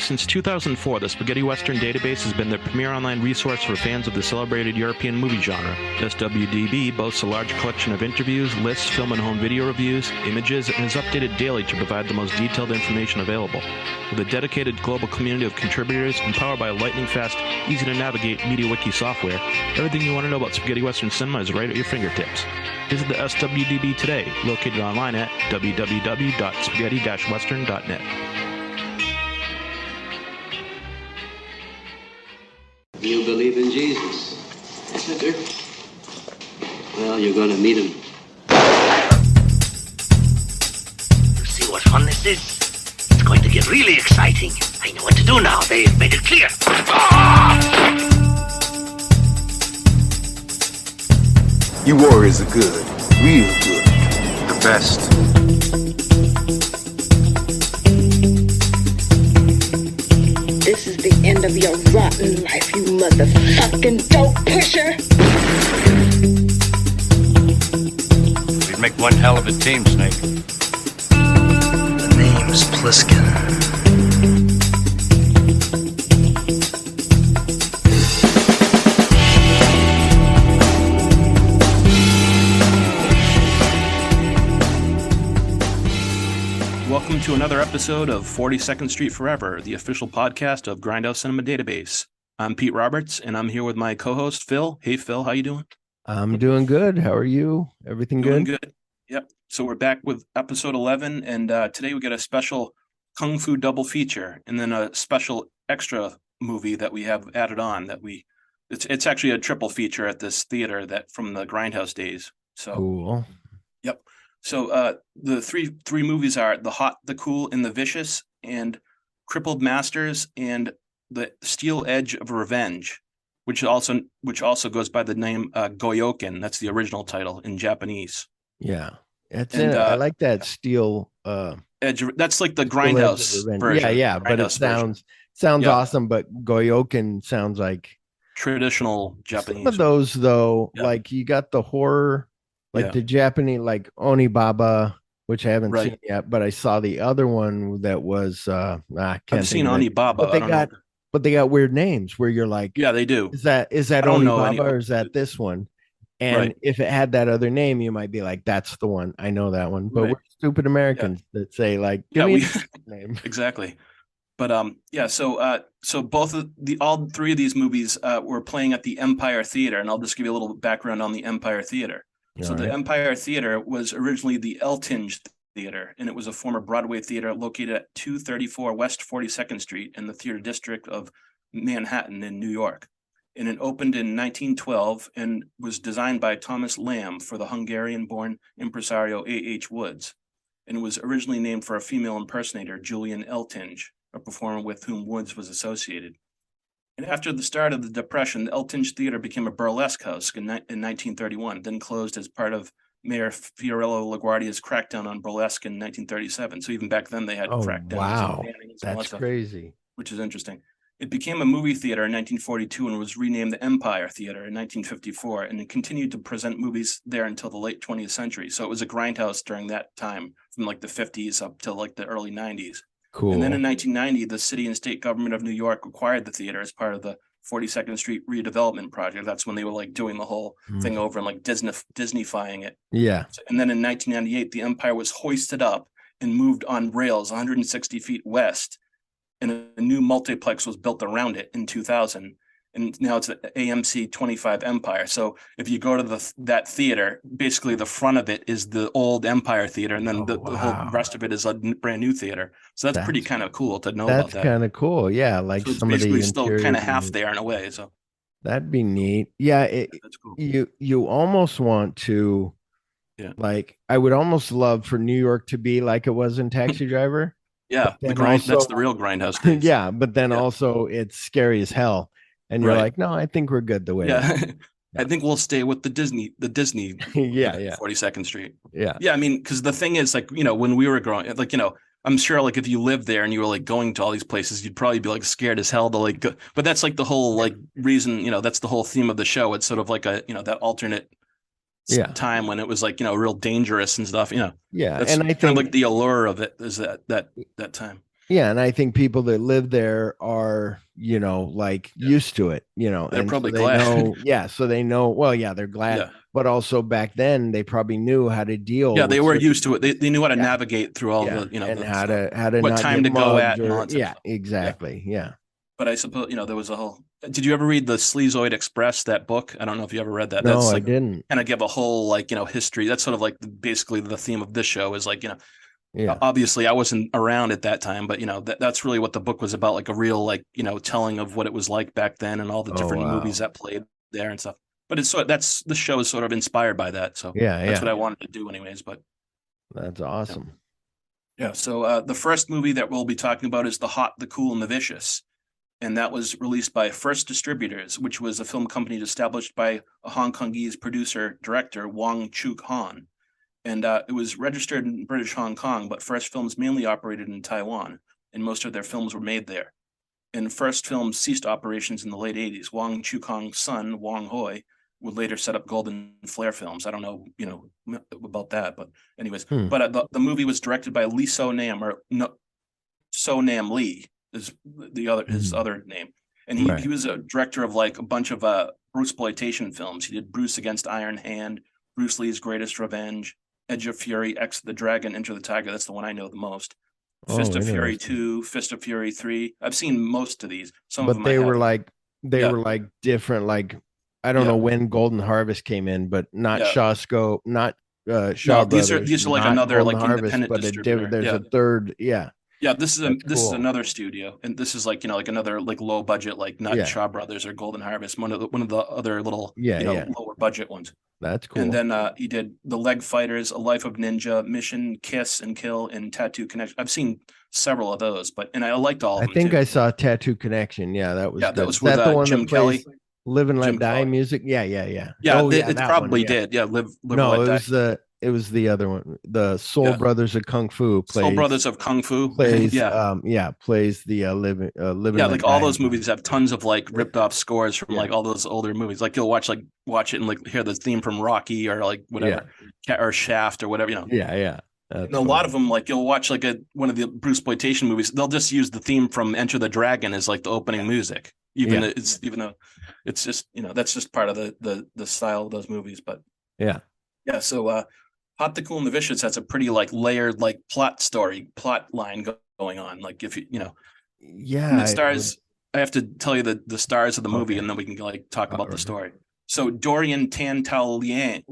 Since 2004, the Spaghetti Western database has been the premier online resource for fans of the celebrated European movie genre. SWDB boasts a large collection of interviews, lists, film and home video reviews, images, and is updated daily to provide the most detailed information available. With a dedicated global community of contributors and powered by lightning-fast, easy-to-navigate MediaWiki software, everything you want to know about Spaghetti Western cinema is right at your fingertips. Visit the SWDB today, located online at www.spaghetti-western.net. You believe in Jesus? Yes, I do. Well, you're going to meet him. You see what fun this is? It's going to get really exciting. I know what to do now. They've made it clear. You warriors are good. Real good. The best. This is the end of your rotten life, you motherfucking dope pusher. We'd make one hell of a team, Snake. The name's Pliskin. Welcome to another episode of 42nd Street Forever, the official podcast of Grindhouse Cinema Database. I'm Pete Roberts, and I'm here with my co-host, Phil. Hey, Phil, how you doing? I'm doing good. How are you? Everything doing good? Good. Yep. So we're back with episode 11, and today we got a special Kung Fu double feature, and then a special extra movie that we have added on. It's actually a triple feature at this theater that from the Grindhouse days. So Cool. Yep. So the three movies are The Hot, the Cool, and the Vicious, and Crippled Masters, and The Steel Edge of Revenge, which also goes by the name Goyokin. That's the original title in Japanese. Yeah. I like that steel Edge. That's like the Grindhouse version. Yeah, but it sounds awesome. But Goyokin sounds like traditional Japanese. Some of those though, Yeah. like you got the horror. Like the Japanese, like Onibaba, which I haven't seen yet, but I saw the other one that was I've seen Onibaba, but they got weird names where you're like, yeah, they do. Is that Onibaba or is that this one? And if it had that other name, you might be like, that's the one. I know that one. But we're stupid Americans that say like, give me a name. Exactly. But so all three of these movies were playing at the Empire Theater, and I'll just give you a little background on the Empire Theater. So the Empire Theater was originally the Eltinge Theater, and it was a former Broadway theater located at 234 West 42nd Street in the theater district of Manhattan in New York. And it opened in 1912 and was designed by Thomas Lamb for the Hungarian-born impresario A.H. Woods. And it was originally named for a female impersonator, Julian Eltinge, a performer with whom Woods was associated. And after the start of the Depression, the Eltinge Theater became a burlesque house in 1931, then closed as part of Mayor Fiorello LaGuardia's crackdown on burlesque in 1937. So even back then they had crackdowns. Wow, and that's crazy. Which is interesting. It became a movie theater in 1942 and was renamed the Empire Theater in 1954, and it continued to present movies there until the late 20th century. So it was a grindhouse during that time, from like the 50s up to like the early 90s. Cool. And then in 1990, the city and state government of New York acquired the theater as part of the 42nd Street redevelopment project. That's when they were like doing the whole thing over and like Disneyfying it. Yeah. And then in 1998, the Empire was hoisted up and moved on rails 160 feet west, and a new multiplex was built around it in 2000. And now it's the AMC 25 Empire. So if you go to that theater, basically the front of it is the old Empire Theater, and then the whole rest of it is a brand new theater. So that's pretty kind of cool to know about that. That's kind of cool. Yeah, like so it's some of the still kind of half there in a way. So that'd be neat. Yeah, that's cool. You almost want to, like, I would almost love for New York to be like it was in Taxi Driver. Yeah, that's the real Grindhouse days. Yeah, but then also it's scary as hell. And you're like, no, I think we're good the way. Yeah. I think we'll stay with the Disney. 42nd Street. Yeah. Yeah. I mean, because the thing is, like, when we were growing, like, I'm sure like if you lived there and you were like going to all these places, you'd probably be like scared as hell to like go. But that's like the whole like reason, that's the whole theme of the show. It's sort of like a, that alternate time when it was like, real dangerous and stuff, Yeah. That's and I kind think of like the allure of it is that time. Yeah, and I think people that live there are, like used to it, They're and probably so they glad. know, yeah, so they know, well, yeah, they're glad, Yeah. but also back then they probably knew how to deal Yeah, they with were certain, used to it. They knew how to yeah, navigate through all yeah, the, and the how stuff. to What not time get to go mugged at and all or, that type of yeah, stuff. Yeah. exactly, yeah. But I suppose, there was a whole. Did you ever read the Sleazoid Express, that book? I don't know if you ever read that. No, That's I like didn't. kind of give a whole history. That's sort of like basically the theme of this show is like, Yeah. obviously I wasn't around at that time, but that's really what the book was about, like a real telling of what it was like back then and all the Oh different wow. movies that played there and stuff. But that's the show is sort of inspired by that. So Yeah, that's yeah. what I wanted to do anyways. But That's awesome. yeah. So the first movie that we'll be talking about is The Hot, the Cool, and the Vicious. And that was released by First Distributors, which was a film company established by a Hong Kongese producer-director, Wong Chuk Han. And it was registered in British Hong Kong, but First Films mainly operated in Taiwan, and most of their films were made there. And First Films ceased operations in the late 80s. Wong Chuk Han's son, Wong Hoi, would later set up Golden Flare Films. I don't know, about that, but anyways. But the movie was directed by Lee So Nam, or no, So Nam Lee is his other name, and he was a director of like a bunch of Bruceploitation films. He did Bruce Against Iron Hand, Bruce Lee's Greatest Revenge, Edge of Fury, X the Dragon, Enter the Tiger. That's the one I know the most. Fist of Fury 2, Fist of Fury 3. I've seen most of these. Some of them they I were haven't. like were like different, like I don't know when Golden Harvest came in, but not Shawscope, not Shaw Brothers. These are like not another Golden like Harvest, independent but distributor. there's a third, Yeah, this is cool. another studio, and this is like like another like low budget, like not Shaw Brothers or Golden Harvest, one of the other little lower budget ones. That's cool. And then he did The Leg Fighters, A Life of Ninja, Mission, Kiss and Kill, and Tattoo Connection. I've seen several of those, and I liked all of them. I think I saw Tattoo Connection. Yeah, that was good. That was with the one Jim that Kelly. Live and Let Jim Die Kelly. music. Yeah. It probably did. Yeah, Live no, and Let Die. It was the other one. The Soul Brothers of Kung Fu. Soul Brothers of Kung Fu. Plays plays the Living. Like all those movies have tons of like ripped off scores from like all those older movies. Like you'll watch it and like hear the theme from Rocky or like whatever, or Shaft or whatever. Yeah. And a lot of them, like you'll watch like one of the Bruceploitation movies, they'll just use the theme from Enter the Dragon as like the opening music, even though it's just that's just part of the style of those movies. But so Hot, the Cool, and the Vicious has a pretty like layered like plot line going on. Like if and the stars, I have to tell you the stars of the movie, and then we can like talk about the story. So Dorian Tan Tao Liang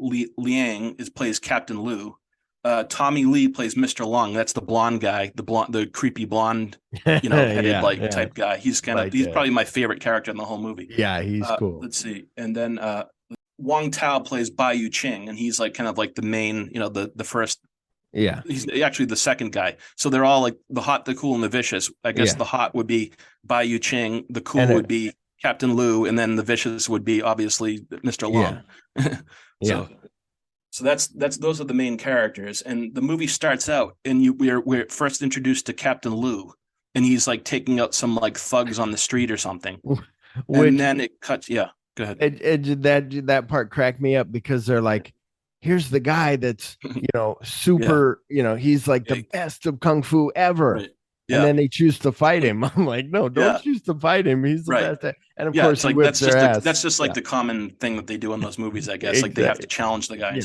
plays Captain Liu. Tommy Lee plays Mr. Long. That's the blonde guy, the creepy blonde, headed type guy. He's he's probably my favorite character in the whole movie. Yeah, he's cool. Let's see. And then Wong Tao plays Bai Yu Ching, and he's like kind of like the main, the first. Yeah. He's actually the second guy. So they're all like the Hot, the Cool, and the Vicious. I guess the hot would be Bai Yu Ching, the cool would be Captain Liu, and then the vicious would be obviously Mr. Long. So that's those are the main characters, and the movie starts out, and we're first introduced to Captain Liu, and he's like taking out some like thugs on the street or something, and then it cuts. Yeah, go ahead. That part cracked me up because they're like, here's the guy that's super, he's like the best of kung fu ever. Right. Yeah. And then they choose to fight him. I'm like, no, don't choose to fight him. He's the best. And of course, like that's just like the common thing that they do in those movies, I guess. Like they have to challenge the guy.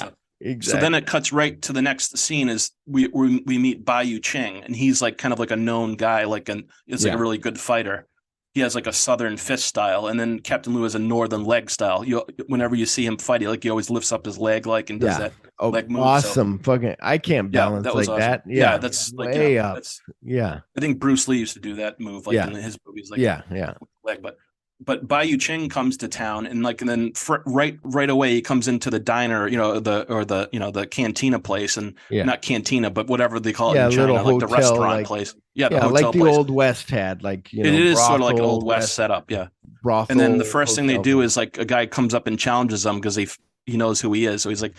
Exactly. So then it cuts right to the next scene is we meet Bai Yu Ching, and he's like kind of like a known guy, like a really good fighter. He has like a southern fist style, and then Captain Liu has a northern leg style. Whenever you see him fight, he always lifts up his leg and does that leg move. Awesome. Fucking I can't balance that like awesome. that. Yeah, that's like way up. I think Bruce Lee used to do that move in his movies. Leg, but Bai Yu Ching comes to town, and then right away he comes into the diner, the cantina place, and not cantina, but whatever they call it in China, hotel, the restaurant place. The hotel like the place. Old West had, it is sort of like an Old West setup, brothel. And then the first thing they do is like a guy comes up and challenges them because he knows who he is, so he's like,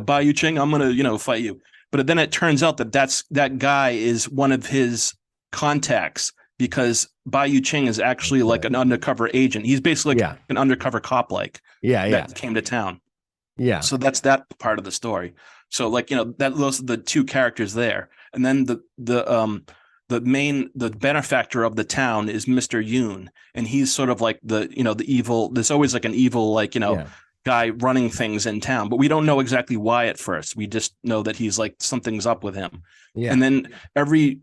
Bai Yu Ching, I'm gonna fight you. But then it turns out that guy is one of his contacts, because Bai Yu Ching is actually like an undercover agent. He's basically like an undercover cop, that came to town. Yeah. So that's that part of the story. So those are the two characters there. And then the benefactor of the town is Mr. Yoon, and he's sort of like the evil. There's always like an evil guy running things in town, but we don't know exactly why at first. We just know that he's like something's up with him. Yeah. And then every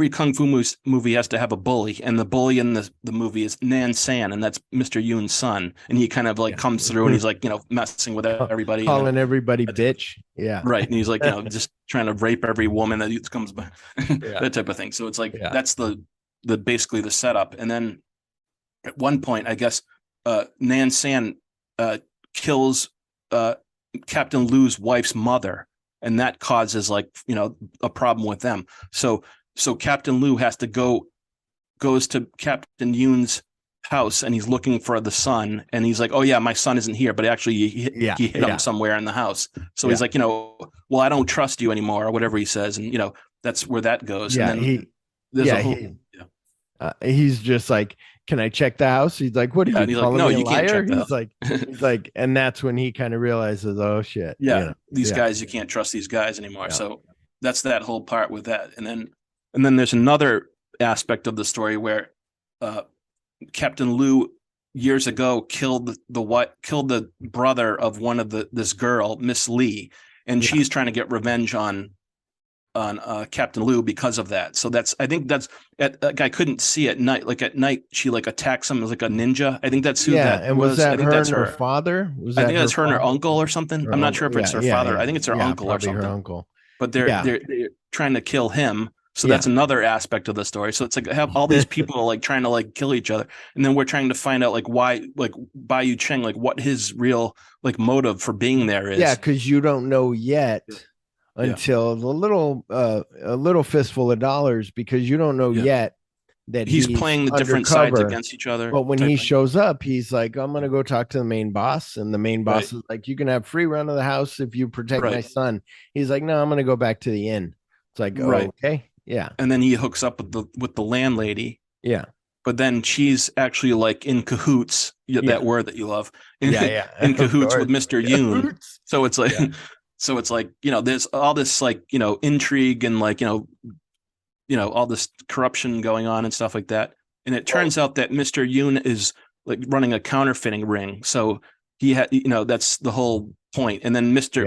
kung fu movie has to have a bully, and the bully in the movie is Nan San, and that's Mr. Yoon's son, and he kind of like comes through and he's like messing with everybody, calling everybody bitch. Yeah, right. And he's like just trying to rape every woman that comes by, that type of thing. So it's like that's the basically the setup. And then at one point, I guess Nan San kills Captain Lu's wife's mother, and that causes like a problem with them. So Captain Lu has to goes to Captain Yoon's house, and he's looking for the son, and he's like, oh yeah, my son isn't here, but actually he hit him somewhere in the house. So he's like, well, I don't trust you anymore, or whatever he says, and that's where that goes. Yeah, and then he's just like, can I check the house? He's like, what are you calling me a liar? He's like, and that's when he kind of realizes, oh shit. Yeah, these guys, you can't trust these guys anymore. Yeah. So that's that whole part with that. And then there's another aspect of the story where Captain Lu years ago killed the brother of one of this girl, Miss Lee, and she's trying to get revenge on Captain Lu because of that. So I think that's I couldn't see at night. Like at night, she like attacks him as like a ninja. I think that's who that and was that her and her father? I think that's her and her uncle or something. I'm not sure if it's her father. I think it's her uncle or something. Her uncle. But they're trying to kill him. So that's another aspect of the story. So it's like I have all these people like trying to like kill each other, and then we're trying to find out like why, like Bai Yu Cheng, like what his real like motive for being there is. Yeah, because you don't know yet. Until a little fistful of dollars, because you don't know yet that he's playing the different sides against each other. But when he shows up, he's like, I'm gonna go talk to the main boss, and the main boss is like, you can have free run of the house if you protect my son. He's like, no, I'm gonna go back to the inn. It's like, okay, yeah. And then he hooks up with the landlady. Yeah. But then she's actually like in cahoots, that word that you love. In cahoots with Mr. Yoon. So it's like So it's like, there's all this like, intrigue and like, all this corruption going on and stuff like that. And it turns out that Mr. Yoon is like running a counterfeiting ring. So he had, that's the whole point. And then Mr.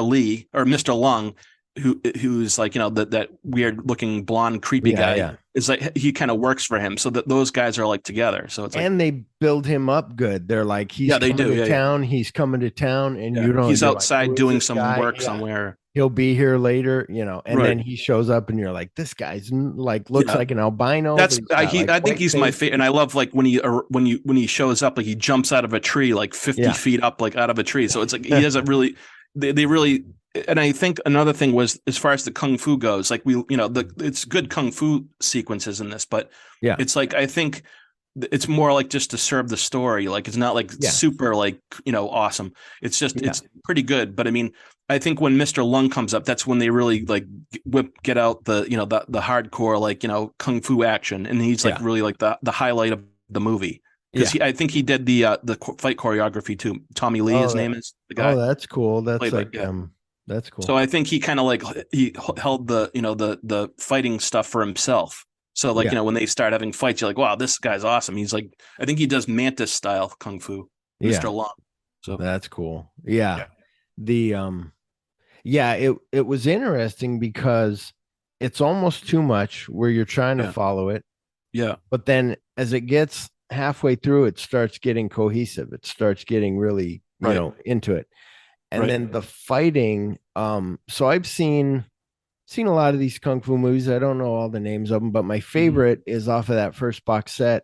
Lee or Mr. Lung, who's like, that weird looking blonde, creepy guy is like, he kind of works for him. So that those guys are like together. So it's like, and they build him up good. They're like, he's coming to town. He's coming to town, and you don't. He's outside doing some work somewhere. He'll be here later, and then he shows up, and you're like, this guy's like looks like an albino. That's I think he's my favorite, and I love like when he shows up, like he jumps out of a tree, like 50 feet up, like out of a tree. So it's like he has a really, they really. And I think another thing was, as far as the kung fu goes, like it's good kung fu sequences in this, but it's like, I think it's more like just to serve the story. Like it's not like super like, awesome. It's just, it's pretty good. But I mean, I think when Mr. Lung comes up, that's when they really like get out the, the hardcore, like, kung fu action. And he's like really like the highlight of the movie. Because I think he did the fight choreography too. Tommy Lee, his name is the guy. Oh, that's cool. That's like, that's cool. So I think he kind of like he held the the fighting stuff for himself. So like when they start having fights, you're like, wow, this guy's awesome. He's like, I think he does Mantis style kung fu, Mr. Long. So that's cool. Yeah. The it was interesting because it's almost too much where you're trying to follow it. Yeah. But then as it gets halfway through, it starts getting cohesive. It starts getting really into it. And then the fighting, so I've seen a lot of these kung fu movies. I don't know all the names of them, but my favorite is off of that first box set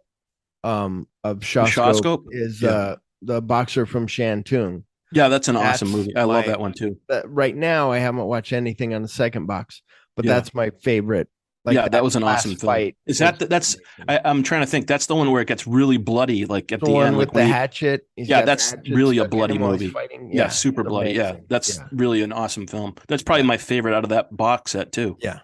of Shawscope is the boxer from Shantung. Yeah, that's an awesome movie. I love that one too. Right now, I haven't watched anything on the second box, but that's my favorite. Like that was an awesome fight. Is that's? I'm trying to think. That's the one where it gets really bloody, like at the end, with the hatchet. That's really a bloody movie. Yeah, super bloody. Yeah, that's really an awesome film. That's probably my favorite out of that box set too. Yeah.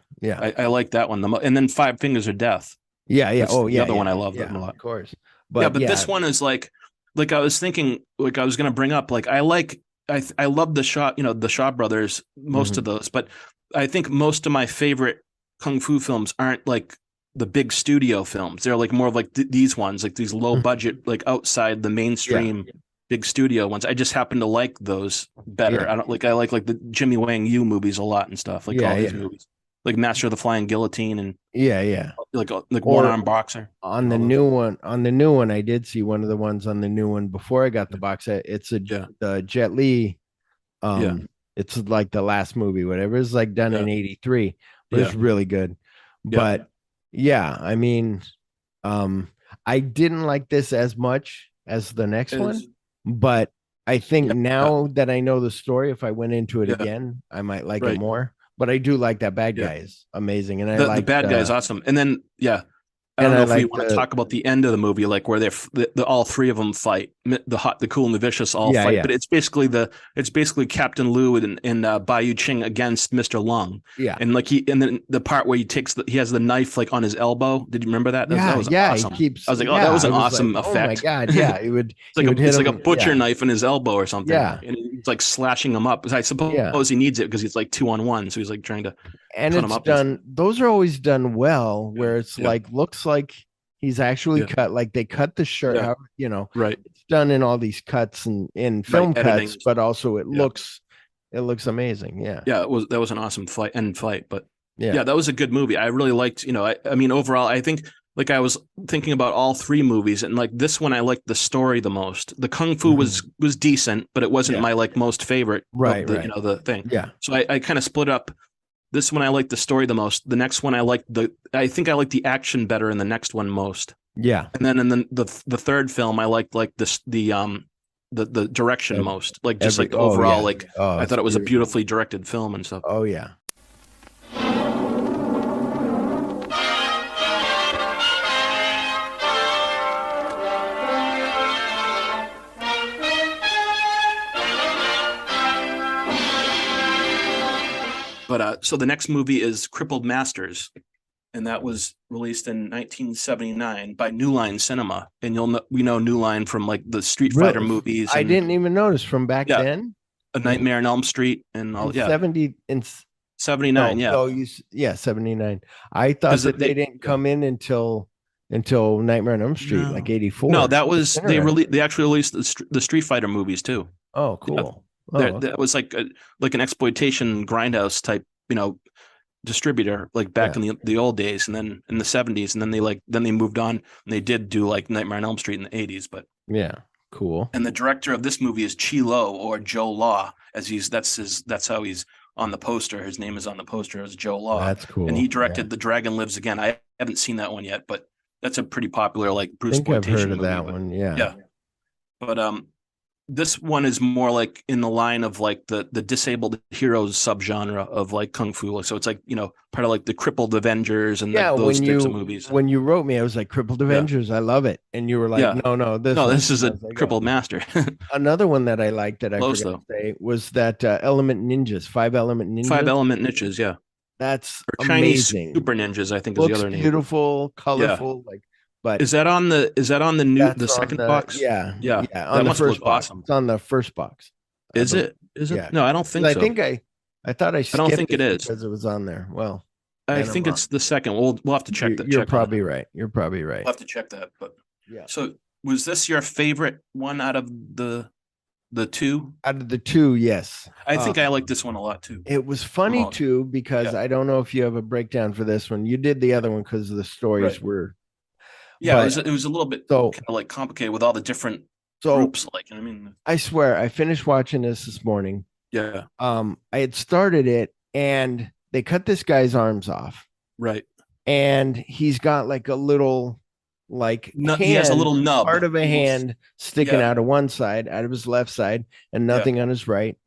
I like that one. And then Five Fingers of Death. Yeah. That's the other one I love that a lot. Of course. But this one is like I was thinking, like I was going to bring up, like I love the Shaw, the Shaw brothers, most of those, but I think most of my favorite kung fu films aren't like the big studio films. They're like more of like these ones, like these low budget, like outside the mainstream big studio ones. I just happen to like those better. Yeah. I like the Jimmy Wang Yu movies a lot and stuff. Like all these movies, like Master of the Flying Guillotine and like One Arm Boxer. On the new one, I did see one of the ones on the new one before I got the box set. It's the Jet Li. It's like the last movie, whatever. It's like done in '83, but it's really good. But I mean, I didn't like this as much as the next one, but I think now that I know the story, if I went into it again, I might like it more. But I do like that bad guy is amazing, and the bad guy is awesome. And then I don't know if we want to talk about the end of the movie, like where all three of them fight, the hot, the cool, and the vicious all fight. But it's basically Captain Liu and Bai Yu Ching against Mr. Lung. Yeah, and then the part where he has the knife like on his elbow. Did you remember that? That was awesome. I was like, that was an awesome effect. Oh my god, yeah, it would. It's like a butcher knife in his elbow or something. Yeah, and he's like slashing him up. I suppose he needs it because he's like 2-on-1, so he's like trying to. And it's done. Those are always done well, where it's like looks like he's actually cut. Like they cut the shirt out. Right. It's done in all these cuts and in film cuts, but also it looks amazing. Yeah. Yeah. That was an awesome fight. But that was a good movie. I really liked. I mean, overall, I think like I was thinking about all three movies, and like this one, I liked the story the most. The Kung Fu was decent, but it wasn't my like most favorite. Right. The thing. Yeah. So I kind of split up. This one I like the story the most. The next one I think I like the action better in the next one most. Yeah. And then in the third film I liked like the direction most. Like just overall I thought it was a beautifully directed film and stuff. Oh yeah. But so the next movie is Crippled Masters, and that was released in 1979 by New Line Cinema. And we know New Line from like the Street Fighter movies. I didn't even notice from back then. A Nightmare on Elm Street and all. 79. Oh, 79. I thought that they didn't come in until Nightmare on Elm Street, like 84. No, that was they actually released the Street Fighter movies too. Oh, cool. That was like an exploitation Grindhouse type, distributor, like back in the old days, and then in the 70s, and then they moved on and they did do like Nightmare on Elm Street in the 80s. But yeah, cool. And the director of this movie is Chi Lo, or Joe Law, that's how he's on the poster. His name is on the poster as Joe Law. That's cool. And he directed The Dragon Lives Again. I haven't seen that one yet, but that's a pretty popular like Bruce I've heard of that one. Yeah. But this one is more like in the line of like the disabled heroes subgenre of like kung fu. So it's like, part of like the Crippled Avengers and those types of movies. When you wrote me, I was like, Crippled Avengers, I love it. And you were like, no, this is a Crippled Master. Another one that I liked that I forgot to say was that Element Ninjas, 5 Element Ninjas. 5 Element Ninjas, yeah. That's Chinese amazing. Super Ninjas, I think is the other name. Beautiful, colorful, But is that on the second box? Yeah. On the first box. It's on the first box. Is it? Yeah. No, I don't think so. I thought I don't think it is because it was on there. Well, I think it's the second. We'll have to check that. You're probably right. You're probably right. We'll have to check that. But yeah. So was this your favorite one out of the two? Out of the two, yes. I think I like this one a lot too. It was funny too because I don't know if you have a breakdown for this one. You did the other one because the stories were. Yeah, it was a little bit kind of like complicated with all the different groups. Like, I swear, I finished watching this morning. Yeah. I had started it, and they cut this guy's arms off. Right. And he's got like a little, he has a little nub, part of a hand sticking out of one side, out of his left side, and nothing on his right.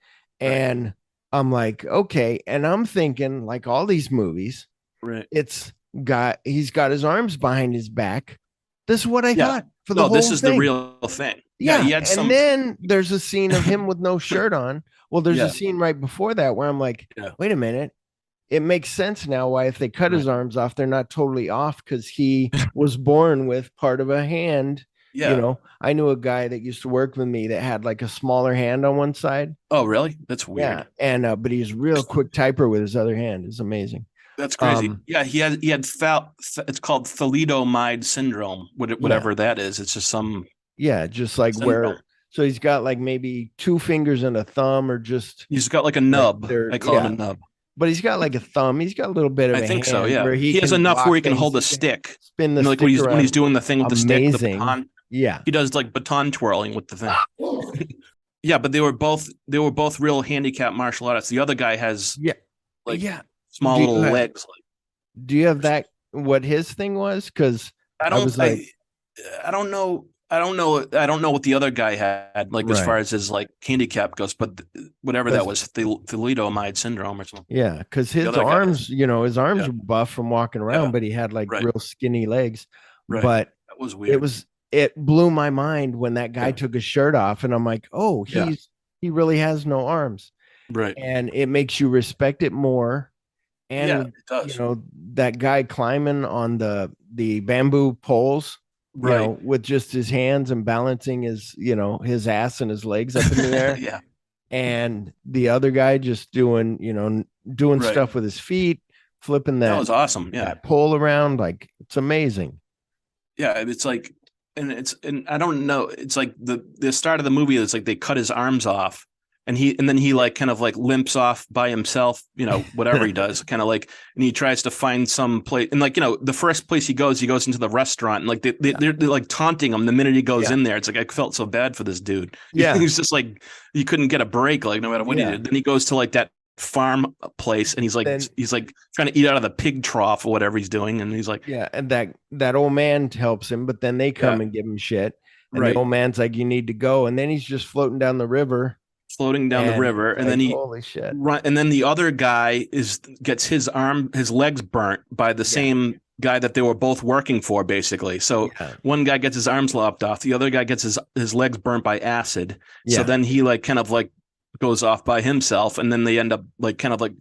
And I'm like, okay. And I'm thinking, like all these movies, right? He's got his arms behind his back. This is what I thought for the whole this is thing. The real thing. Yeah. And then there's a scene of him with no shirt on. Well, there's a scene right before that where I'm like, wait a minute. It makes sense now why if they cut his arms off, they're not totally off because he was born with part of a hand. Yeah. I knew a guy that used to work with me that had like a smaller hand on one side. Oh, really? That's weird. Yeah. And but he's a real quick typer with his other hand. It's amazing. That's crazy. Yeah, he had it's called thalidomide syndrome, whatever that is. It's just some just like syndrome. so he's got like maybe 2 fingers and a thumb, or just He's got like a nub. there- I call yeah. it a nub. but he's got like a thumb. He's got a little bit of I a think hand so. Yeah, where he has can enough block where he can things. hold a He can stick. spin the Like stick when he's around. doing the thing with the stick, the Amazing. baton. Yeah. He does like baton twirling with the thing. Yeah, but they were both real handicapped martial artists. The other guy has like small Do you little have- legs. Do you have that? What his thing was? Because I don't know. I don't know what the other guy had, like as far as his like handicap goes, but whatever that was, thalidomide syndrome or something. Yeah, because his arms, his arms were buff from walking around, but he had like real skinny legs. Right. But that was weird. It blew my mind when that guy took his shirt off, and I'm like, oh, he really has no arms. Right. And it makes you respect it more. And it does. That guy climbing on the bamboo poles, with just his hands and balancing his, his ass and his legs up in the air. Yeah. And the other guy just doing stuff with his feet, flipping that was awesome. Yeah. That pole around. Like, it's amazing. Yeah. It's like, and I don't know. It's like the start of the movie. It's like they cut his arms off, and then he like kind of like limps off by himself, whatever he does, kind of like, and he tries to find some place, and like, the first place he goes into the restaurant, and like they're like taunting him the minute he goes in there. It's like, I felt so bad for this dude. Yeah. He's just like, he couldn't get a break, like no matter what he did. Then he goes to like that farm place, and he's like trying to eat out of the pig trough or whatever he's doing, and he's like, and that old man helps him, but then they come and give him shit, and the old man's like, you need to go, and then he's just floating down the river, and then he holy shit. And then the other guy gets his legs burnt by the same guy that they were both working for, basically. So one guy gets his arms lopped off, the other guy gets his legs burnt by acid. So then he like kind of like goes off by himself, and then they end up like kind of like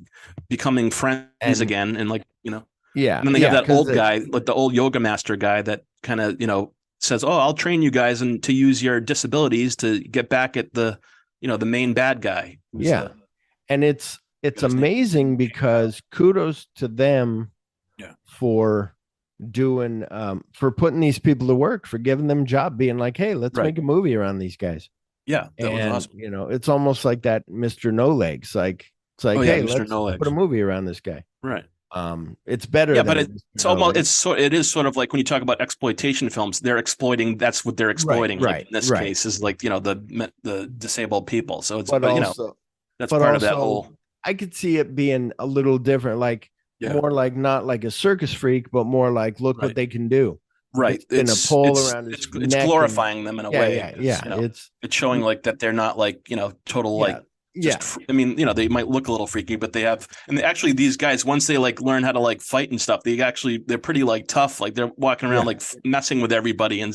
becoming friends again, and like and then they have that old guy, like the old yoga master guy, that kind of says, oh, I'll train you guys and to use your disabilities to get back at the the main bad guy. And it's amazing because kudos to them for doing for putting these people to work, for giving them job, being like, hey, let's make a movie around these guys. Yeah, that was awesome. It's almost like that Mr. No Legs. Like, it's like, hey, let's put a movie around this guy. Right. It's better. Yeah, but it is sort of like when you talk about exploitation films, they're exploiting. That's what they're exploiting. Right. Like in this case, is like the disabled people. So it's but that's part of that whole. I could see it being a little different, like more like not like a circus freak, but more like look what they can do. Right, it's a pole around his it's glorifying them in a way. It's showing like that they're not like total like I mean they might look a little freaky, but they have, and actually these guys, once they like learn how to like fight and stuff, they're pretty like tough, like they're walking around like messing with everybody, and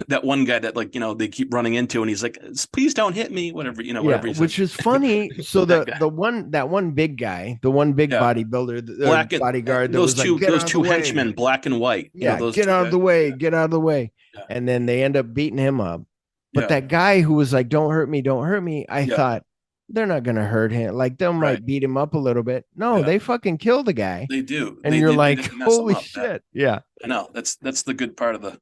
that one guy that like they keep running into, and he's like, please don't hit me, whatever whatever which is funny. So that one big guy, the one big bodybuilder, the bodyguard, those two henchmen, black and white, get out of the way, and then they end up beating him up. But that guy who was like, don't hurt me, I thought, they're not gonna hurt him, like they might beat him up a little bit. No, they fucking kill the guy. They do, and you're like, holy shit. I know, that's the good part of the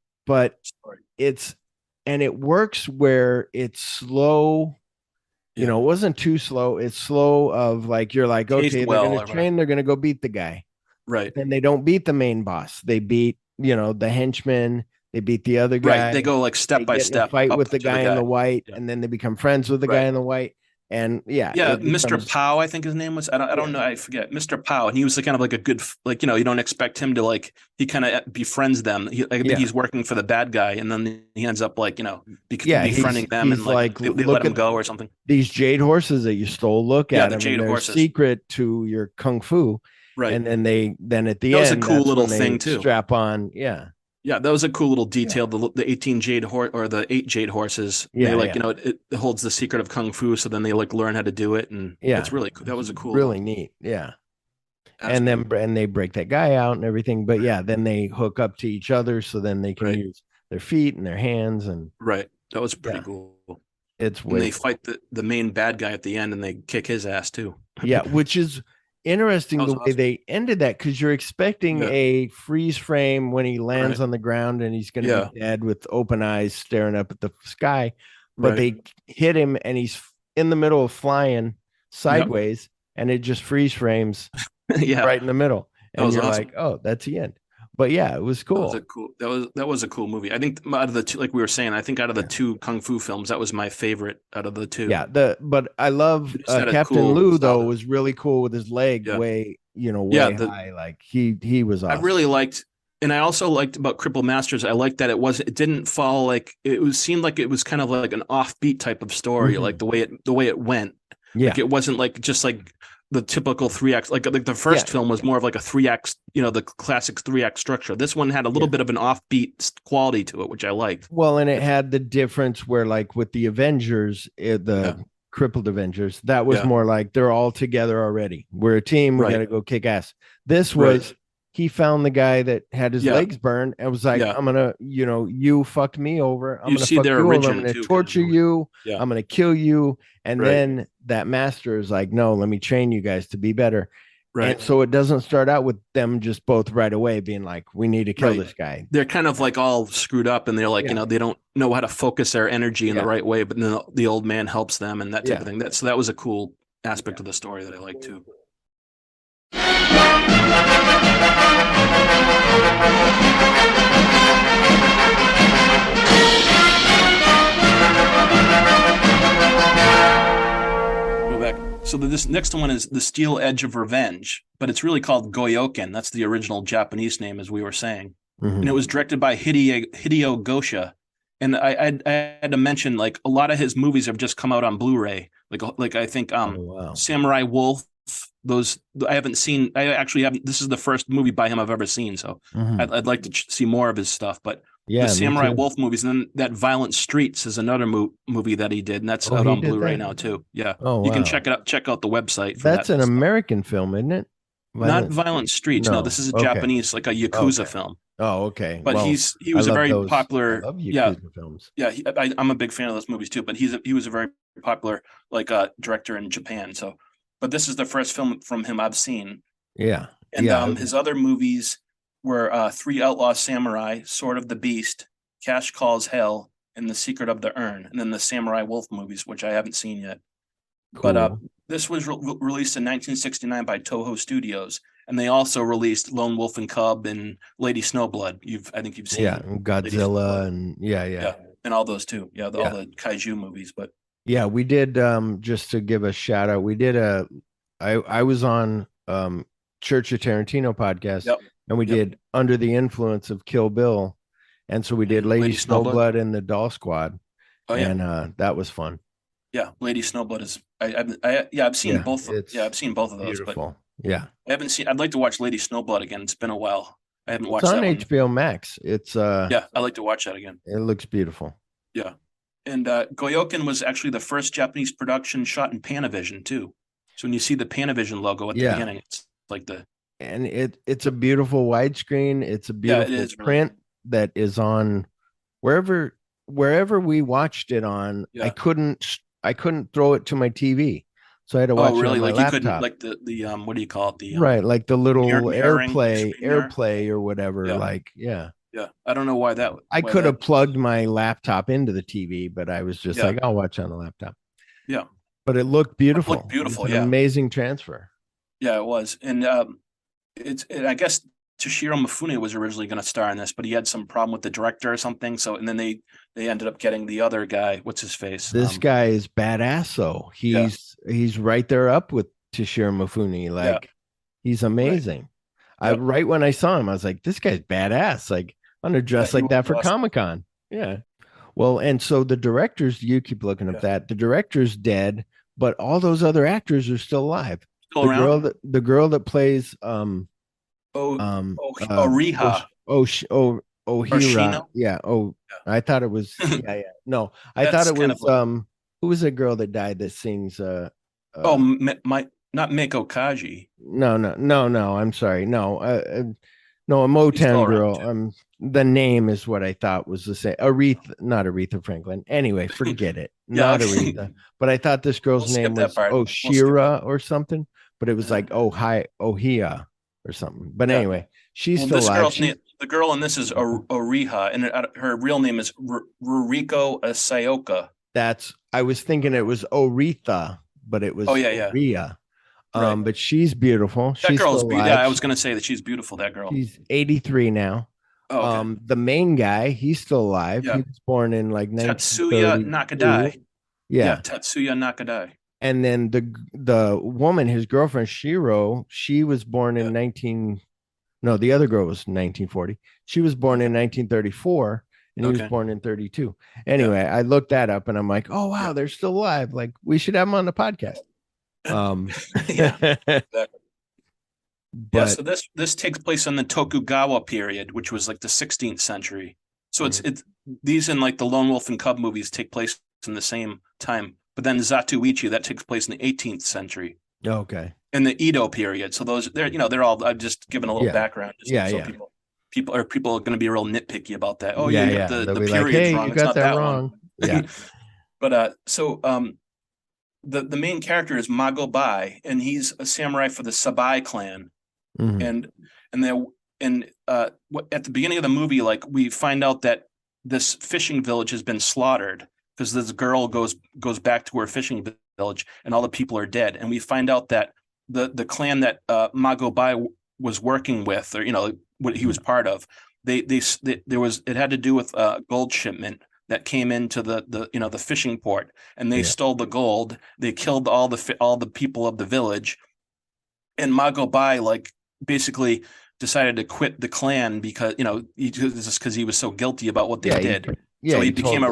story. It works where it's slow. It wasn't too slow. It's slow of like, you're like, okay, they're gonna train, they're gonna go beat the guy, right? And they don't beat the main boss, they beat the henchman, they beat the other guy, right? They go like step by step, fight with the guy in the white, and then they become friends with the guy in the white. And Mr. Pow, I think his name was. I don't know. I forget. Mr. Pow, and he was kind of like a good, like you don't expect him to like. He kind of befriends them. I think he's working for the bad guy, and then he ends up like befriending them, and like they let him go or something. These jade horses that you stole. Look at them. The jade horses. Secret to your kung fu, right? And then at the end, that was a cool little thing too. Strap on, Yeah, that was a cool little detail. The 18 jade horse, or the 8 jade horses. It holds the secret of kung fu. So then they like learn how to do it, and it's really cool. That was a cool, really neat. Yeah, and they break that guy out and everything. But then they hook up to each other, so then they can use their feet and their hands, and that was pretty cool. It's when they fight the main bad guy at the end, and they kick his ass too. Which is interesting That was the way awesome. they ended that, because you're expecting Yeah. a freeze frame when he lands Right. on the ground and he's going to Yeah. be dead with open eyes staring up at the sky, but Right. they hit him and he's in the middle of flying sideways, and it just freeze frames Yeah. right in the middle, That and was you're awesome. like, oh, that's the end. But yeah, it was That was a cool. cool. That was a cool movie. I think out of the two, like we were saying, I think out of the two kung fu films, that was my favorite out of the two. Yeah, but I love It just had a Captain cool, Lou though solid- was really cool with his leg Yeah. way Yeah, high. Like he was I awesome. really liked, and I also liked about Crippled Masters. I liked that it didn't follow like it was seemed like it was kind of like an offbeat type of story, Mhm. like the way it went. Yeah, Like it wasn't like just like the typical 3 act. Like the first film was more of like a 3 act, the classic 3 act structure. This one had a little bit of an offbeat quality to it, which I liked. well, and it had the difference where, like with the Avengers, the crippled Avengers, that was more like they're all together already. We're a team. We Right. got to go kick ass. This was he found the guy that had his legs burned and was like, I'm gonna, you fucked me over. I'm You gonna see fuck their you over. I'm origin, gonna too, torture kind of. you. Yeah. I'm gonna kill you. And Right. then that master is like, no, let me train you guys to be better. Right. And so it doesn't start out with them just both right away being like, we need to kill Right. this guy. They're kind of like all screwed up, and they're like, they don't know how to focus their energy in the right way, but then the old man helps them and that type of thing. That was a cool aspect of the story that I like too. Go back. So this next one is The Steel Edge of Revenge, but it's really called Goyokin. That's the original Japanese name, as we were saying. Mhm. And it was directed by Hideo Gosha. And I had to mention, like, a lot of his movies have just come out on Blu-ray. Like I think wow. Samurai Wolf. Those I haven't seen. I actually haven't. This is the first movie by him I've ever seen. So Mhm. I'd like to see more of his stuff. But Yeah, the me Samurai too. Wolf movies, and then that Violent Streets is another movie that he did, and that's Oh, out he on did Blu-ray that? now too. Yeah, Oh, you can wow. check it out. Check out the website. For That's that an stuff. American film, isn't it? Not Violent Streets. No, this is a Okay. Japanese, like a Yakuza Okay. film. Oh, okay. But Well, he I was a love very those. popular. I love Yeah, Yakuza films. yeah. I'm a big fan of those movies too. But he was a very popular director in Japan. So, but this is the first film from him I've seen. Yeah. And yeah. his other movies were Three Outlaw Samurai, Sword of the Beast, Cash Calls Hell, and The Secret of the Urn, and then the Samurai Wolf movies, which I haven't seen yet. Cool. But this was released in 1969 by Toho Studios, and they also released Lone Wolf and Cub and Lady Snowblood. I think you've seen and Godzilla and yeah, and all those too. Yeah, all the kaiju movies. But yeah, we did just to give a shout out. We did I was on Church of Tarantino podcast, and we did Under the Influence of Kill Bill, and so we did Lady Snowblood and the Doll Squad. Oh yeah, and that was fun. Yeah, Lady Snowblood is I've seen both. I've seen both of those. Beautiful. But I haven't seen. I'd like to watch Lady Snowblood again. It's been a while. I haven't watched it. It's on that HBO Max. It's I'd like to watch that again. It looks beautiful. Yeah, and Goyokin was actually the first Japanese production shot in Panavision too. So when you see the Panavision logo at the beginning, it's like and it's a beautiful widescreen. It's a beautiful print that is on wherever we watched it on. I couldn't throw it to my TV, so I had to watch it on my laptop. Couldn't, like the what do you call it? The right, like the little AirPlay or whatever. Yeah. I don't know why that. I could have plugged my laptop into the TV, but I was just like, I'll watch on the laptop. Yeah, but it looked beautiful. It looked beautiful. An amazing transfer. Yeah, it was, and I guess Toshiro Mifune was originally going to star in this, but he had some problem with the director or something. So, and then they ended up getting the other guy. What's his face? This guy is badass. So he's right there up with Toshiro Mifune. Like he's amazing. Right when I saw him, I was like, this guy's badass. Like I'm gonna dress like that for Comic-Con. Yeah. Well, and so the directors, you keep looking at that. The director's dead, but all those other actors are still alive. Still the girl that plays Riha. Ohira. Yeah. I thought it was No, I thought it was who was that girl that died that sings not Mako Kaji. No, I'm sorry. No, a Motown girl. The name is what I thought was the same. Not Aretha Franklin. Anyway, forget it. Not Aretha. But I thought this girl's name was Shira or something. but it was like Ohia or something. But Yeah. anyway, she's Well, still this alive. girl's name, the girl in this is Oriha, and her real name is Ruriko Asaoka. I was thinking it was Oretha, but it was Yeah. Oria. Right. But she's beautiful. That She's girl's still beautiful. alive. Yeah, I was going to say that she's beautiful. That girl. She's 83 now. Oh, okay. The main guy, he's still alive. Yeah. He was born in like Tetsuya 1932. Nakadai. Yeah. Tetsuya Nakadai. And then the woman, his girlfriend Shiro, she was born in the other girl was 1940. She was born in 1934 and he was born in 32. Anyway, I looked that up and I'm like, oh wow, they're still alive. Like we should have them on the podcast. So this takes place in the Tokugawa period, which was like the 16th century. So it's these and like the Lone Wolf and Cub movies take place in the same time. But then Zatoichi, that takes place in the 18th century. Okay. In the Edo period. So those they're all, I'm just giving a little background. People are going to be real nitpicky about that. Oh yeah. The period's like, hey, wrong. You it's got not that wrong. Yeah. But the main character is Mago Bai, and he's a samurai for the Sabai clan. Mm-hmm. And at the beginning of the movie, like we find out that this fishing village has been slaughtered because this girl goes back to her fishing village and all the people are dead. And we find out that the clan that Mago Bai was working with, or what he was part of, it had to do with a gold shipment that came into the fishing port, and they stole the gold. They killed all the people of the village, and Mago Bai like basically decided to quit the clan because he was so guilty about what they did. So he became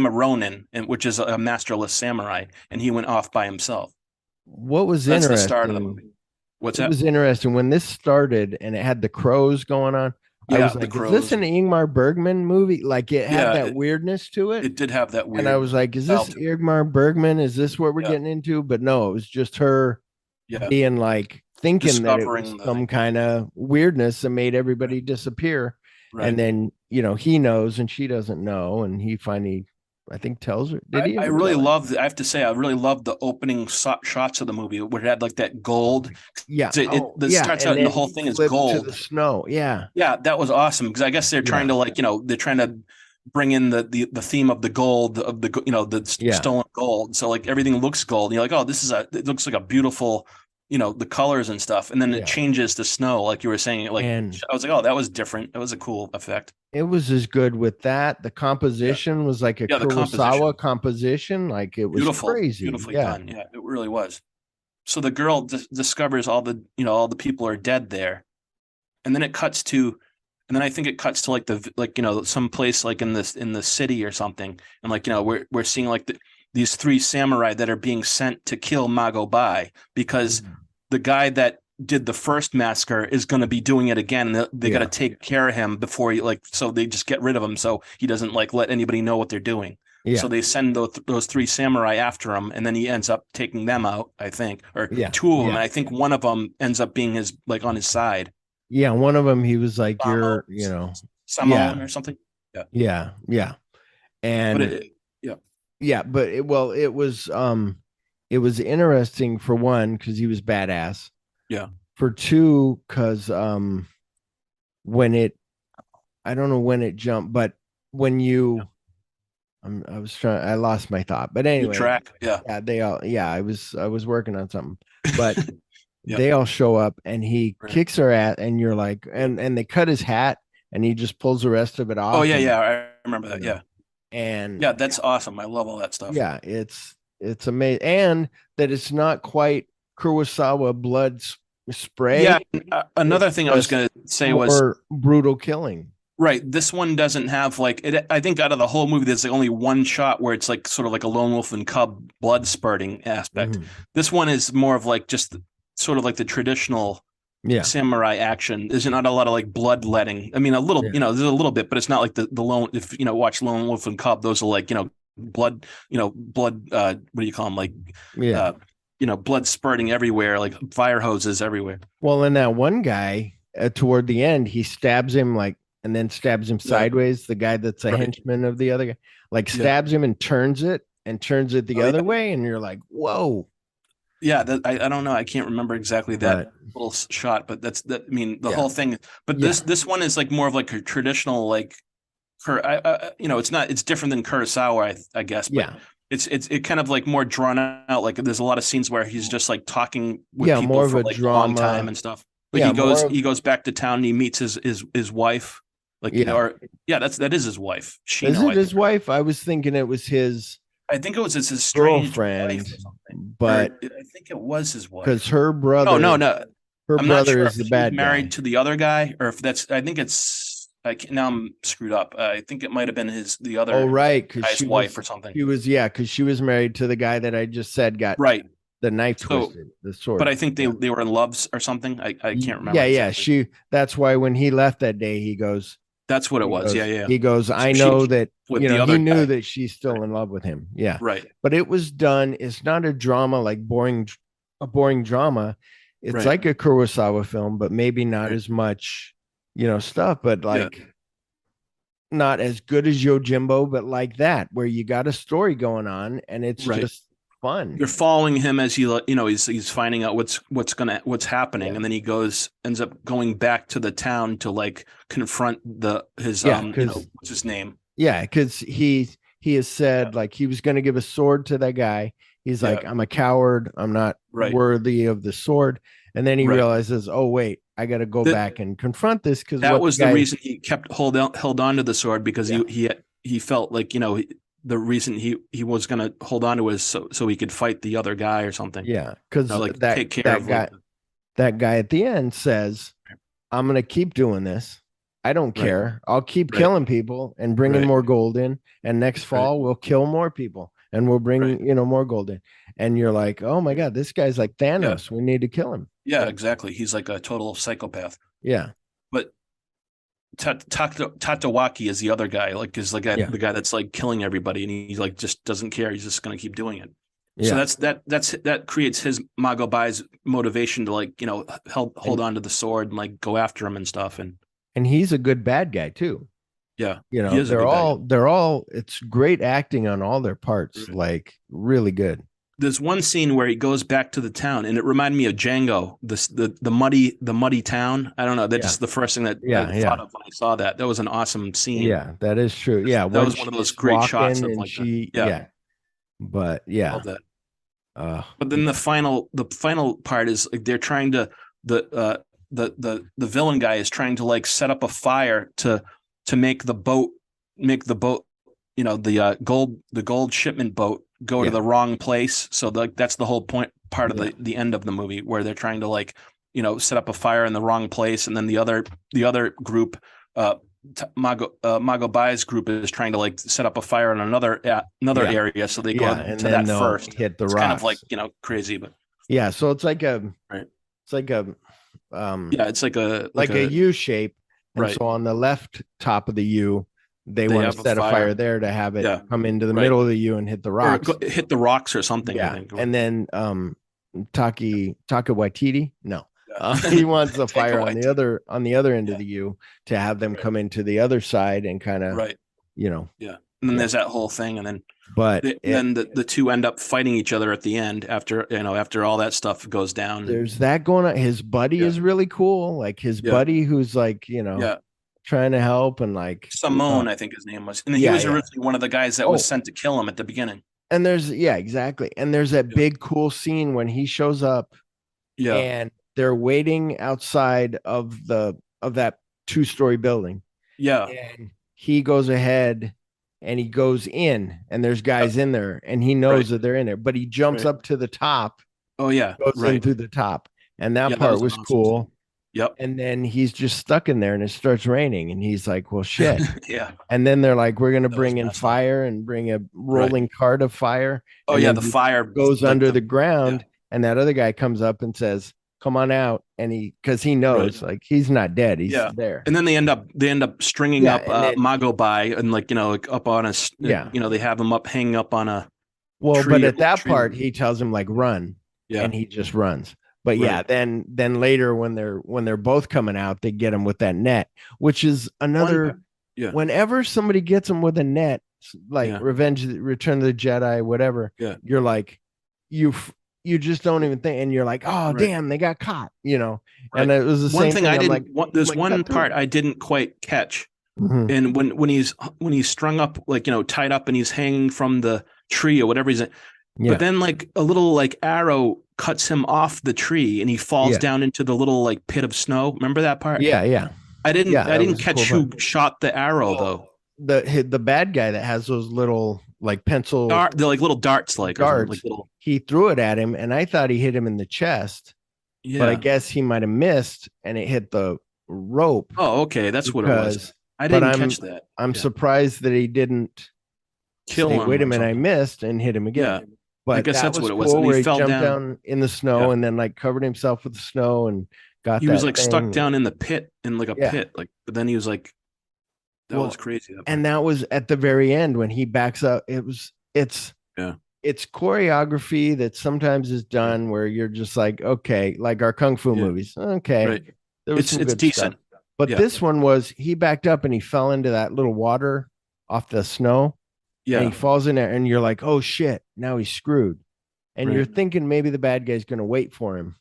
a ronin, which is a masterless samurai, and he went off by himself. What was That's interesting? The start of the movie. It was interesting when this started and it had the crows going on. I was like, is this an Ingmar Bergman movie? Like it had that weirdness to it. It did have that weird. And I was like, is this Ingmar Bergman? Is this what we're getting into? But no, it was just her being like thinking that it was some kind of weirdness that made everybody disappear. Right. And then, he knows and she doesn't know. And he finally, I think, tells her. Did he? I really loved. I have to say, I really loved the opening shots of the movie where it had like that gold. Yeah, it starts out and the whole thing is gold. To the snow. Yeah, that was awesome because I guess they're trying to they're trying to bring in the theme of the gold of the stolen gold. So like everything looks gold. And you're like, oh, it looks like a beautiful. The colors and stuff, and then it changes to snow, like you were saying. Like I was like, oh, that was different. It was a cool effect. It was as good with that. The composition was like a Kurosawa composition. Like it was beautifully done. Yeah, it really was. So the girl discovers all the people are dead there, and then I think it cuts to some place like in the city or something, and we're seeing like these three samurai that are being sent to kill Mago Bai because the guy that did the first massacre is going to be doing it again. And they got to take care of him before so they just get rid of him so he doesn't let anybody know what they're doing. Yeah. So they send those three samurai after him, and then he ends up taking them out, I think, or two of them. And I think one of them ends up being on his side. Yeah, one of them he was like, Samon or something. Yeah. And but it was interesting for one because he was badass. Yeah. For two, because I don't know when it jumped, but when you, I lost my thought. But anyway, track. I was working on something, but they all show up and he kicks her ass, and you're like, and they cut his hat and he just pulls the rest of it off. Oh yeah, I remember that. Yeah. And that's awesome. I love all that stuff. Yeah, it's amazing, and that it's not quite Kurosawa blood spray. Yeah, another thing I was going to say was brutal killing. Right, this one doesn't have it. I think out of the whole movie, there's only one shot where it's sort of like a lone wolf and cub blood spurting aspect. This one is more of just sort of like the traditional. Samurai action. There's not a lot of bloodletting. I mean, a little, there's a little bit, but it's not like the lone. If watch Lone Wolf and Cub, those are blood. Blood. What do you call them? Blood spurting everywhere, like fire hoses everywhere. Well, and that one guy toward the end, he stabs him and then stabs him sideways. The guy that's a henchman of the other guy, stabs him and turns it the other way, and you're like, whoa. Yeah, I don't know. I can't remember exactly that little shot, but I mean, the whole thing. But this one is like more of like a traditional like, it's different than Kurosawa, I guess. But it kind of like more drawn out. Like there's a lot of scenes where he's just like talking with people more of for a like a drama long time and stuff. Like he goes back to town and he meets his wife. Like that is his wife. Is it his wife? I was thinking it was his. I think it was his estranged girlfriend, wife or something. But I think it was his wife. Because her brother. No. Her I'm brother not sure is the if bad he's married guy. to the other guy, or if that's. I think it's. Now I'm screwed up. I think it might have been the other. Oh, right, because guy's wife or something. Because she was married to the guy that I just said got the knife twisted, the sword. But I think they were in love or something. I can't remember. Yeah, exactly. That's why when he left that day, he goes. That's what it was. Yeah. He goes, I know that with he other knew guy. that she's still in love with him. Yeah. Right. But it was done. It's not a drama like a boring drama. It's like a Kurosawa film, but maybe not as much, stuff, but like not as good as Yojimbo, but like that, where you got a story going on and it's just fun. You're following him as he's finding out what's happening, and then he ends up going back to the town to like confront his what's his name? Yeah, because he has said like he was going to give a sword to that guy. He's like, I'm a coward. I'm not worthy of the sword. And then he realizes, oh wait, I got to go back and confront this because that was the reason he kept held on to the sword, because he felt like the reason he was going to hold on to it is so he could fight the other guy or something. Yeah, because take care of that guy at the end says, I'm going to keep doing this. I don't care. I'll keep killing people and bringing more gold in. And next fall, we'll kill more people and we'll bring, more gold in. And you're like, oh my God, this guy's like Thanos. We need to kill him. Yeah, exactly. He's like a total psychopath. Yeah. But Tatawaki is the other guy, like is the guy that's like killing everybody, and he like just doesn't care. He's just going to keep doing it. Yeah. So that creates his Magobai's motivation to like hold on to the sword and like go after him and stuff. And he's a good bad guy too. Yeah, they're all. It's great acting on all their parts, like really good. There's one scene where he goes back to the town, and it reminded me of Django, the muddy town. I don't know. That's just the first thing that I thought of when I saw that. That was an awesome scene. Yeah, that is true. Yeah, that was one of those great shots of like But yeah, love that. But then the final part is like they're trying to the villain guy is trying to like set up a fire to make the boat the gold shipment boat go to the wrong place. So that's the whole part of the end of the movie, where they're trying to like set up a fire in the wrong place, and then the other group, Magobai's group, is trying to like set up a fire in another area. So they go to that first. Hit the it's rocks. kind of like crazy, but so it's like a it's like a it's like a U shape. And so on the left top of the U, they want to set a fire there to have it come into the middle of the U and hit the rocks. Or hit the rocks or something. Yeah. I think. And then Taka Waititi, no. He wants the fire on the other end of the U to have them come into the other side and kind of And then there's that whole thing, and then then the two end up fighting each other at the end after all that stuff goes down. There's that going on. His buddy is really cool, like his buddy who's like trying to help, and like Simone, I think his name was, and he was originally one of the guys that was sent to kill him at the beginning. And there's exactly, and there's that big cool scene when he shows up, and they're waiting outside of that 2-story building, and he goes ahead and he goes in, and there's guys in there, and he knows that they're in there, but he jumps up to the top. Oh yeah, goes in through the top, and that part was cool. Scene. Yep. And then he's just stuck in there, and it starts raining, and he's like, well, shit. Yeah. And then they're like, we're going to bring in fire and bring a rolling cart of fire. Oh, and the fire goes under the ground. And that other guy comes up and says, come on out. And because he knows, like, he's not dead. He's there. And then they end up stringing up Magobai and like, up on a, they have him hanging up on a. Well, but at that part, he tells him like, run. Yeah. And he just runs. But then later when they're both coming out, they get him with that net, which is another. Whenever somebody gets him with a net, like Return of the Jedi, whatever, you're like, you you just don't even think, and you're like, oh damn, they got caught, and Right. it was the One same thing thing. I I'm didn't. like, There's like, one cut through part it. I didn't quite catch, Mhm. and when he's strung up, like tied up, and he's hanging from the tree or whatever he's in. Yeah. But then like a little like arrow cuts him off the tree, and he falls Yeah. down into the little like pit of snow. Remember that part? Yeah. I didn't that was a catch cool who part. shot the arrow though. The bad guy that has those little like pencil They're like little darts, like or something, like darts. little. He threw it at him, and I thought he hit him in the chest, Yeah. but I guess he might have missed, and it hit the rope. Oh, okay, that's what it was. because- I but didn't catch that. I'm Yeah. surprised that he didn't Kill say, him. wait a or minute, I something. missed, and hit him again. Yeah. But I guess that that's was what it was. cool, And he where he fell jumped down. down in the snow Yeah. and then like covered himself with the snow and got He that was like stuck thing. down in the pit, in like a Yeah. pit. Like, but then he was like, that Well, was crazy. And that was at the very end when he backs up. It's Yeah. It's choreography that sometimes is done where you're just like, okay, like our kung fu Yeah. movies. Okay. Right. There was It's some it's good decent. stuff. But Yeah. this one was he backed up and he fell into that little water off the snow. Yeah. And he falls in there and you're like, oh shit, now he's screwed. And you're Right. thinking maybe the bad guy's going to wait for him,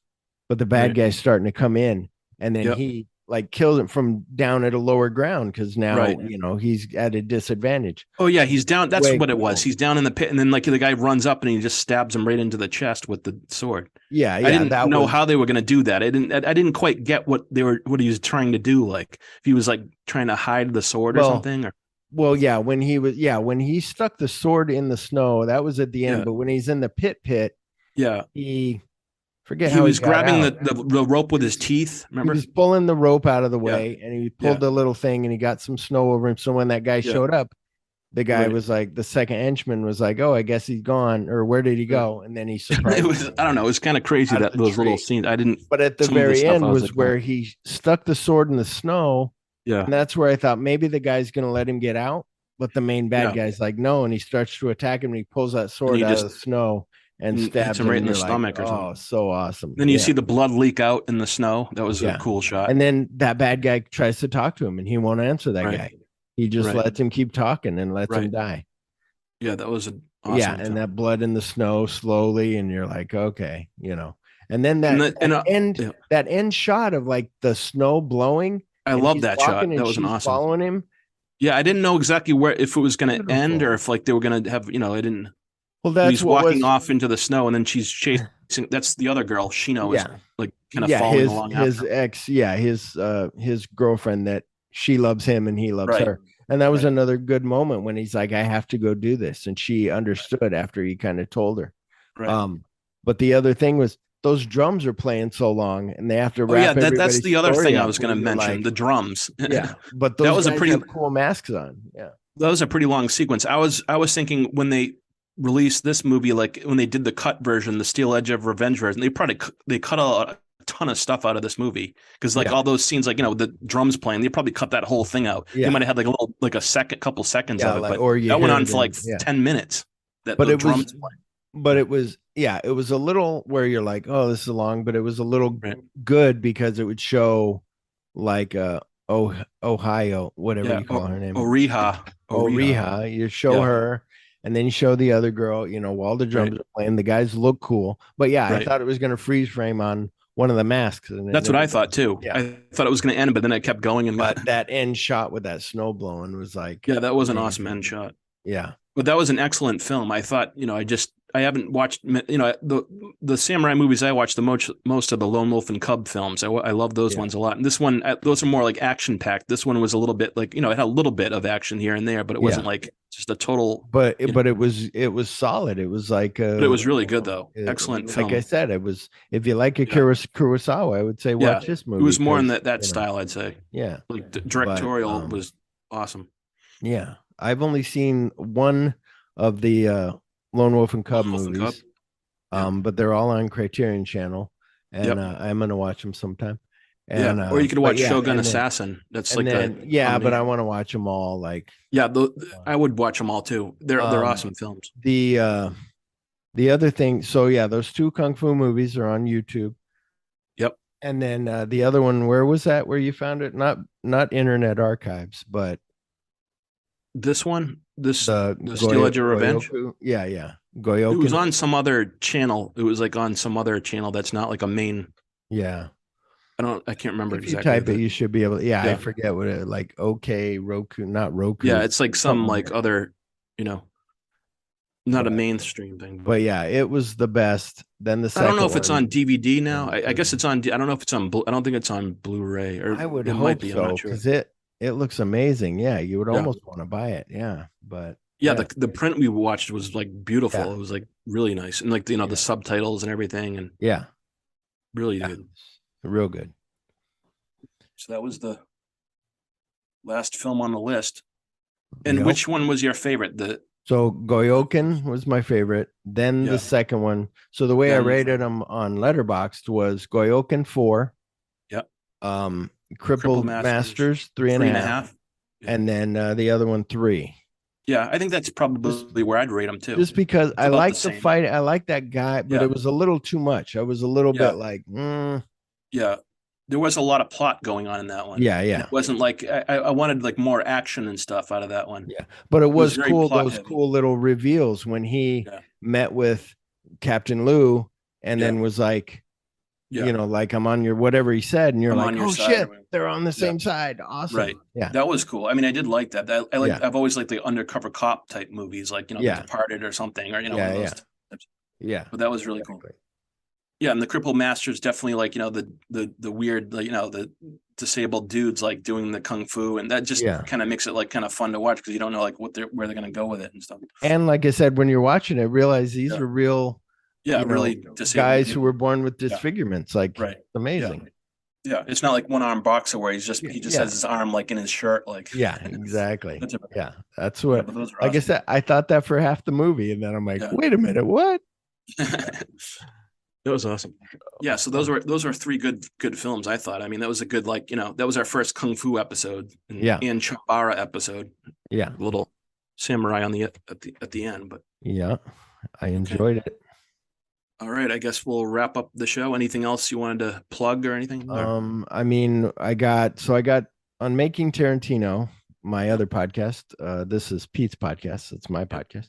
but the bad Right. guy's starting to come in, and then Yep. he like kills him from down at a lower ground because now Right. he's at a disadvantage. Oh yeah, he's down. That's Way what it cool. was. He's down in the pit, and then like the guy runs up and he just stabs him right into the chest with the sword. Yeah, I didn't that know was, how they were going to do that. I didn't quite get what he was trying to do. Like if he was like trying to hide the sword or Well, something. Or Well, when he stuck the sword in the snow, that was at the end. Yeah. But when he's in the pit, yeah, he forget he how was got grabbing out. the rope with his teeth. Remember? He was pulling the rope out of the Yeah. way, and he pulled Yeah. the little thing, and he got some snow over him. So when that guy Yeah. showed up, the guy Right. was like, the second henchman was like, "Oh, I guess he's gone," or "Where did he go?" And then he surprised. It was. I don't know. It was kind of crazy Out of that the those little tree. scenes. I didn't. But at the some of the very stuff end I was was like, where oh. he stuck the sword in the snow, Yeah. and that's where I thought maybe the guy's going to let him get out. But the main bad Yeah. guy's like, no, and he starts to attack him, and he pulls that sword he out just- of the snow and hits stabs him right and in the you're like, stomach or oh, something. so awesome. Then you Yeah. see the blood leak out in the snow. That was Yeah. a cool shot. And then that bad guy tries to talk to him, and he won't answer that Right. guy. He just Right. lets him keep talking and lets him Right. die. Yeah, that was an awesome. Yeah, film. and that blood in the snow slowly, and you're like, okay, And then And that end shot of like the snow blowing. I and love he's that shot. walking and That was an she's awesome. following him. Yeah, I didn't know exactly where if it was going to end Beautiful. or if like they were going to have. I didn't. Well, that's He's what walking was, off into the snow, and then she's chasing. That's the other girl. Shino is Yeah. like kind of following along his after. ex, his girlfriend that she loves him and he loves Right. her. And that was Right. another good moment when he's like, I have to go do this. And she understood after he kind of told her. Right. But the other thing was those drums are playing so long and they have to Oh wrap yeah, that's everybody's the other story thing I up was where going to you're mention. like, The drums. yeah, but those was a guys pretty- have cool masks on. Yeah. That was a pretty long sequence. I was thinking when they released this movie, like when they did the cut version, the Steel Edge of Revenge version, they cut a ton of stuff out of this movie because like Yeah. all those scenes, like the drums playing, they probably cut that whole thing out. Yeah. They might have had like a couple seconds Yeah, of it, like, but or you that went hear on it for like in- yeah. 10 minutes. That But the it was- drums playing. But it was a little where you're like, oh, this is long, but it was a little Right. good because it would show like Ohio, whatever Yeah, you call her name. Oriha. Riha. You show Yeah. her and then you show the other girl, while the drums Right. are playing, the guys look cool. But yeah, I Right. thought it was gonna freeze frame on one of the masks. And That's what I thought too. Yeah. I thought it was going to end, but then it kept going. And But that end shot with that snow blowing was like, yeah, that was an amazing. awesome end shot. Yeah. But that was an excellent film. I thought, I haven't watched, the samurai movies I watched the most of the Lone Wolf and Cub films. I love those Yeah. ones a lot. And this one, those are more like action packed. This one was a little bit like, it had a little bit of action here and there, but it wasn't like just a total. But it was solid. It was like But it was really good though. it- Excellent like film. I said, it was, if you like a Yeah. Kurosawa, I would say watch this movie. It was more in 'cause, that style, I'd say. Yeah. Like the directorial But, was awesome. Yeah. I've only seen one of the Lone Wolf and Cub Lone Wolf and movies. Cub. But they're all on Criterion Channel. And Yep. I'm gonna watch them sometime. And, Or you could but watch yeah, Shogun and then- Assassin. That's and like then, but I want to watch them all. Like I would watch them all too. They're awesome films. the other thing. So yeah, those two kung fu movies are on YouTube. Yep. And then the other one, where was that? Where you found it? Not Internet Archives, but this one, the The Steel Edge of Revenge. Goyoku? Yeah. It Goyokin. was on some other channel. It was like on some other channel that's not like a main. Yeah. I can't remember If exactly. you type it, you should be able to. Yeah, I Yeah. forget what it like. Okay, Roku, not Roku. Yeah, it's like some something like weird. other, not a But- mainstream thing. But yeah, it was the best. Then the I second don't know if it's one, on DVD now. I guess it's on. I don't know if it's on. I don't think it's on Blu-ray, or I would it hope might be. I'm so not sure. because it looks amazing. Yeah, you would Yeah. almost want to buy it. Yeah, but Yeah, the print we watched was like beautiful. Yeah. It was like really nice, and like the subtitles and everything, and yeah, really Yeah. good. real good. So that was the last film on the list. And Yep. which one was your favorite? So Goyokin was my favorite. Then Yeah. the second one. So the way I Then- rated them on Letterboxd was Goyokin 4. Yep. Crippled Masters 3.5. Yeah. And then the other one 3. Yeah, I think that's probably where I'd rate them too. Just because I about the like the same. fight, I like that guy, but Yeah. it was a little too much. I was a little Yeah. bit like, Yeah, there was a lot of plot going on in that one. yeah, And yeah. it wasn't like I wanted like more action and stuff out of that one. Yeah. But it was very cool, plot those heavy. cool little reveals when he Yeah. met with Captain Lou and Yeah. then was like, Yeah. like I'm on your whatever he said, and you're I'm like, on your oh side or shit, whatever. they're on the Yeah. same side. Awesome. Right. Yeah. That was cool. I mean, I did like that. I like. Yeah. I've always liked the undercover cop type movies, like Yeah. The Departed or something, or Yeah, one of those. yeah. Yeah. But that was really cool. Exactly. Yeah, and the Crippled Masters definitely like the weird the disabled dudes like doing the kung fu, and that just Yeah. kind of makes it like kind of fun to watch because you don't know like where they're gonna go with it and stuff. And like I said, when you're watching it, realize these Yeah. are real Yeah, really guys disabled who were born with disfigurements. Like, Right. it's amazing. Yeah, it's not like one arm boxer where he just Yeah. has his arm like in his shirt, like Yeah, exactly. That's a- Yeah, that's Yeah, what. but those are Like I awesome. said, I thought that for half the movie, and then I'm like, Yeah. wait a minute, what? That was awesome. Yeah, so those were three good films, I thought. I mean, that was a good that was our first kung fu episode, and chambara episode. Yeah, A little samurai on the at the end, but yeah, I enjoyed it. all right, I guess we'll wrap up the show. Anything else you wanted to plug or anything? I mean, I got on Making Tarantino, my other podcast. This is Pete's podcast. It's my podcast.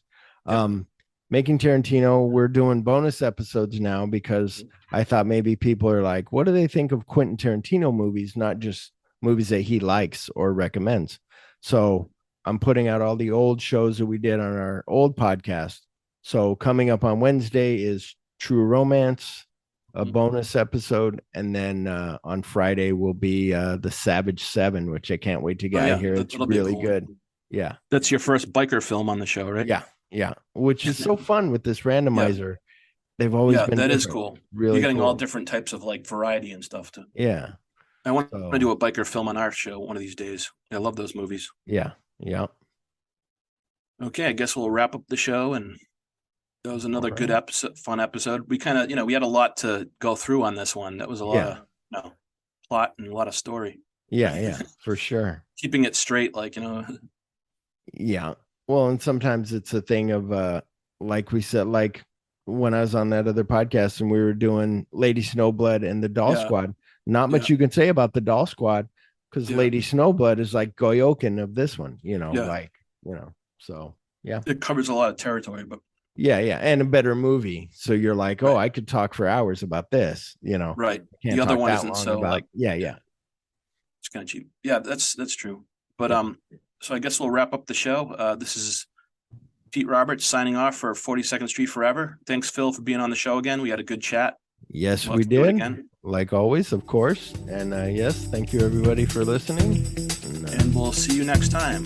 Making Tarantino, we're doing bonus episodes now because I thought maybe people are like, what do they think of Quentin Tarantino movies, not just movies that he likes or recommends? So I'm putting out all the old shows that we did on our old podcast. So coming up on Wednesday is True Romance, a bonus episode, and then on Friday will be the Savage 7, which I can't wait to get here. It's that'll be really cool. good. Yeah. That's your first biker film on the show, right? Yeah, which is so fun with this randomizer. They've always been that is different. cool. Really, You're getting cool. all different types of like variety and stuff too. Yeah, I want So- to do a biker film on our show one of these days. I love those movies. yeah. Okay, I guess we'll wrap up the show, and that was another good episode, fun episode. We kind of, we had a lot to go through on this one. That was a lot of plot and a lot of story. Yeah, for sure. Keeping it straight, like Yeah. Well, and sometimes it's a thing of like we said, like when I was on that other podcast and we were doing Lady Snowblood and the Doll Squad, not much you can say about the Doll Squad because Lady Snowblood is like Goyokin of this one, so yeah. it covers a lot of territory, but Yeah, and a better movie. So you're like, oh, I could talk for hours about this, right. Can't The other talk one that isn't long so about, like yeah. it's kind of cheap. Yeah, that's true. But so I guess we'll wrap up the show. This is Pete Roberts signing off for 42nd Street Forever. Thanks, Phil, for being on the show again. We had a good chat. Yes, We'll we have to do it did. again. Like always, of course. And yes, thank you everybody for listening. And we'll see you next time.